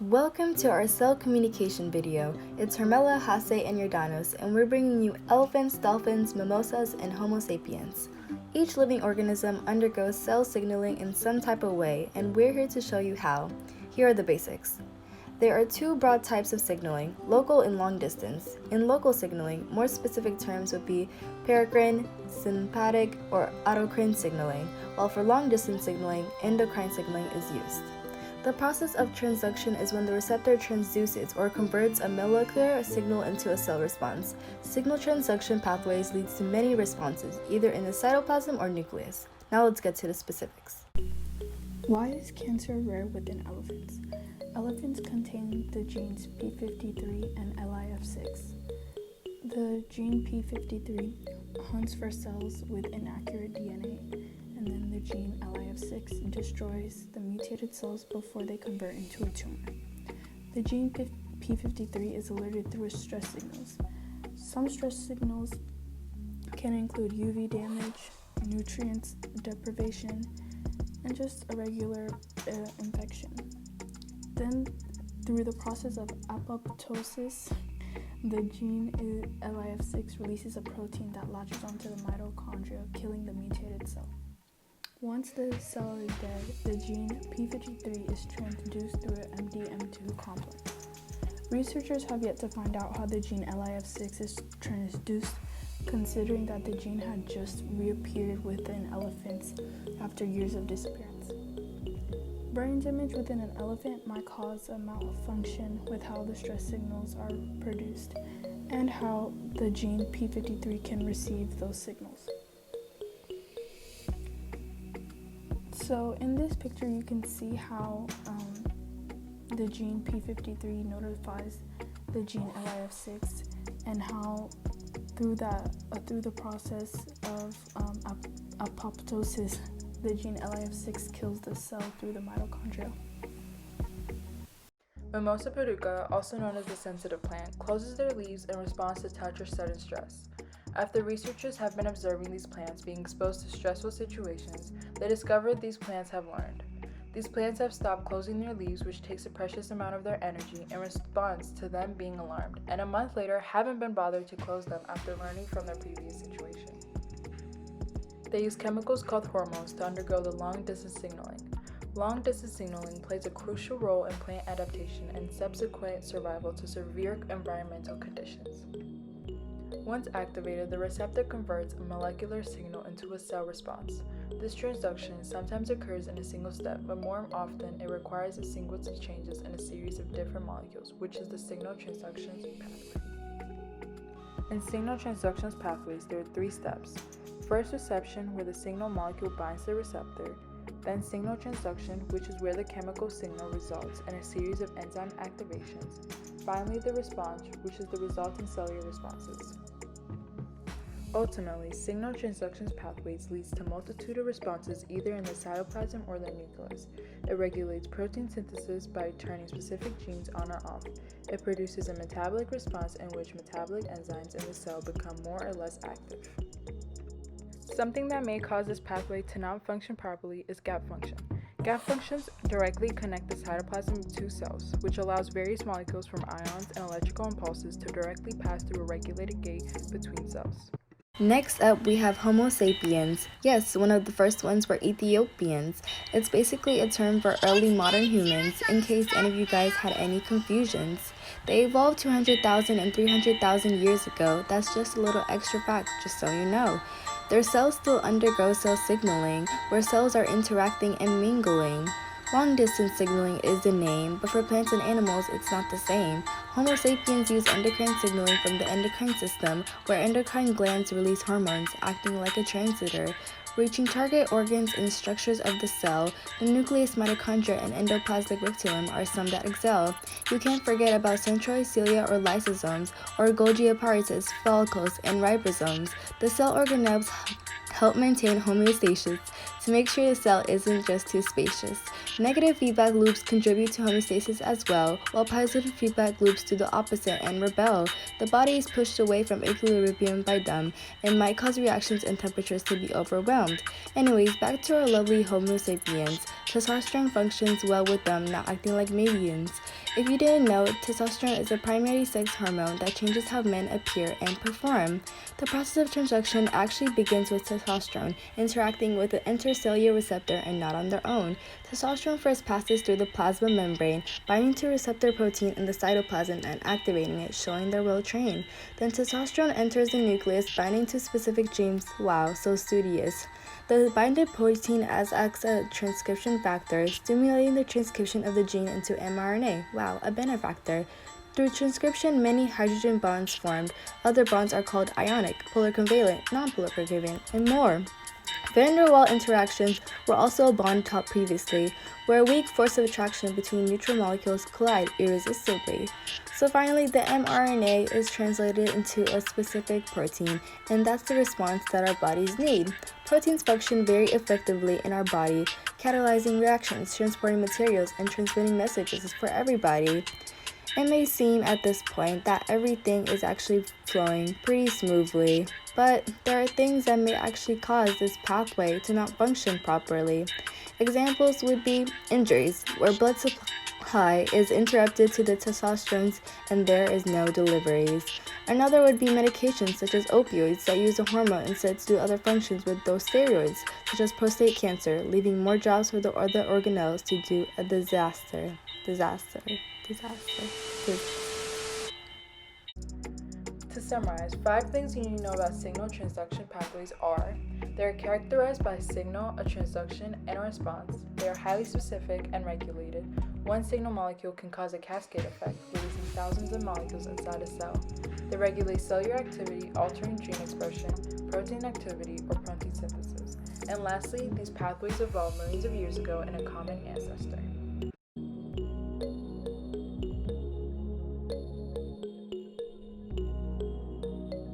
Welcome to our cell communication video. It's Hermela, Hase, and Jordanos, and we're bringing you elephants, dolphins, mimosas, and Homo sapiens. Each living organism undergoes cell signaling in some type of way, and we're here to show you how. Here are the basics. There are two broad types of signaling, local and long distance. In local signaling, more specific terms would be paracrine, sympathetic, or autocrine signaling, while for long distance signaling, endocrine signaling is used. The process of transduction is when the receptor transduces or converts a molecular signal into a cell response. Signal transduction pathways leads to many responses, either in the cytoplasm or nucleus. Now let's get to the specifics. Why is cancer rare within elephants? Elephants contain the genes p53 and LIF6. The gene p53 hunts for cells with inaccurate DNA, and then the gene LIF6 destroys the mutated cells before they convert into a tumor. The gene p53 is alerted through stress signals. Some stress signals can include UV damage, nutrients deprivation, and just a regular infection. Then, through the process of apoptosis, the gene LIF6 releases a protein that latches onto the mitochondria, killing the mutated cell. Once the cell is dead, the gene p53 is transduced through an MDM2 complex. Researchers have yet to find out how the gene LIF6 is transduced, considering that the gene had just reappeared within elephants after years of disappearance. Brain damage within an elephant might cause a malfunction with how the stress signals are produced and how the gene p53 can receive those signals. So in this picture you can see how the gene p53 notifies the gene LIF6 and how through the process of apoptosis, the gene LIF6 kills the cell through the mitochondria. Mimosa pudica, also known as the sensitive plant, closes their leaves in response to touch or sudden stress. After researchers have been observing these plants being exposed to stressful situations, they discovered these plants have learned. These plants have stopped closing their leaves, which takes a precious amount of their energy in response to them being alarmed, and a month later haven't been bothered to close them after learning from their previous situation. They use chemicals called hormones to undergo the long-distance signaling. Long-distance signaling plays a crucial role in plant adaptation and subsequent survival to severe environmental conditions. Once activated, the receptor converts a molecular signal into a cell response. This transduction sometimes occurs in a single step, but more often it requires a sequence of changes in a series of different molecules, which is the signal transduction pathway. In signal transduction pathways, there are three steps. First, reception, where the signal molecule binds the receptor. Then signal transduction, which is where the chemical signal results in a series of enzyme activations. Finally, the response, which is the resulting cellular responses. Ultimately, signal transduction pathways leads to a multitude of responses either in the cytoplasm or the nucleus. It regulates protein synthesis by turning specific genes on or off. It produces a metabolic response in which metabolic enzymes in the cell become more or less active. Something that may cause this pathway to not function properly is gap function. Gap functions directly connect the cytoplasm to cells, which allows various molecules from ions and electrical impulses to directly pass through a regulated gate between cells. Next up, we have Homo sapiens. Yes, one of the first ones were Ethiopians. It's basically a term for early modern humans, in case any of you guys had any confusions. They evolved 200,000 and 300,000 years ago. That's just a little extra fact, just so you know. Their cells still undergo cell signaling, where cells are interacting and mingling. Long-distance signaling is the name, but for plants and animals, it's not the same. Homo sapiens use endocrine signaling from the endocrine system, where endocrine glands release hormones, acting like a translator, reaching target organs and structures of the cell. The nucleus, mitochondria, and endoplasmic reticulum are some that excel. You can't forget about centroids, cilia, or lysosomes, or Golgi apparatus, follicles, and ribosomes. The cell organelles help maintain homeostasis to make sure the cell isn't just too spacious. Negative feedback loops contribute to homeostasis as well, while positive feedback loops do the opposite and rebel. The body is pushed away from equilibrium by them and might cause reactions and temperatures to be overwhelmed. Anyways, back to our lovely Homo sapiens. Testosterone functions well with them, not acting like Mavians. If you didn't know, testosterone is a primary sex hormone that changes how men appear and perform. The process of transduction actually begins with testosterone interacting with the intercellular receptor and not on their own. Testosterone first passes through the plasma membrane, binding to receptor protein in the cytoplasm and activating it, showing their well trained. Then testosterone enters the nucleus, binding to specific genes. Wow, so studious. The binded protein acts as a transcription factor, stimulating the transcription of the gene into mRNA. Wow, a benefactor. Through transcription, many hydrogen bonds formed. Other bonds are called ionic, polar covalent, nonpolar covalent, and more. Van der Waals interactions were also a bond taught previously, where a weak force of attraction between neutral molecules collide irresistibly. So finally, the mRNA is translated into a specific protein, and that's the response that our bodies need. Proteins function very effectively in our body, catalyzing reactions, transporting materials, and transmitting messages for everybody. It may seem at this point that everything is actually flowing pretty smoothly, but there are things that may actually cause this pathway to not function properly. Examples would be injuries, where blood supply is interrupted to the testosterone and there is no deliveries. Another would be medications such as opioids that use a hormone instead to do other functions with those steroids, such as prostate cancer, leaving more jobs for the other organelles to do a disaster. To summarize, 5 things you need to know about signal transduction pathways are: they are characterized by a signal, a transduction, and a response. They are highly specific and regulated. One signal molecule can cause a cascade effect, releasing thousands of molecules inside a cell. They regulate cellular activity, altering gene expression, protein activity, or protein synthesis. And lastly, these pathways evolved millions of years ago in a common ancestor.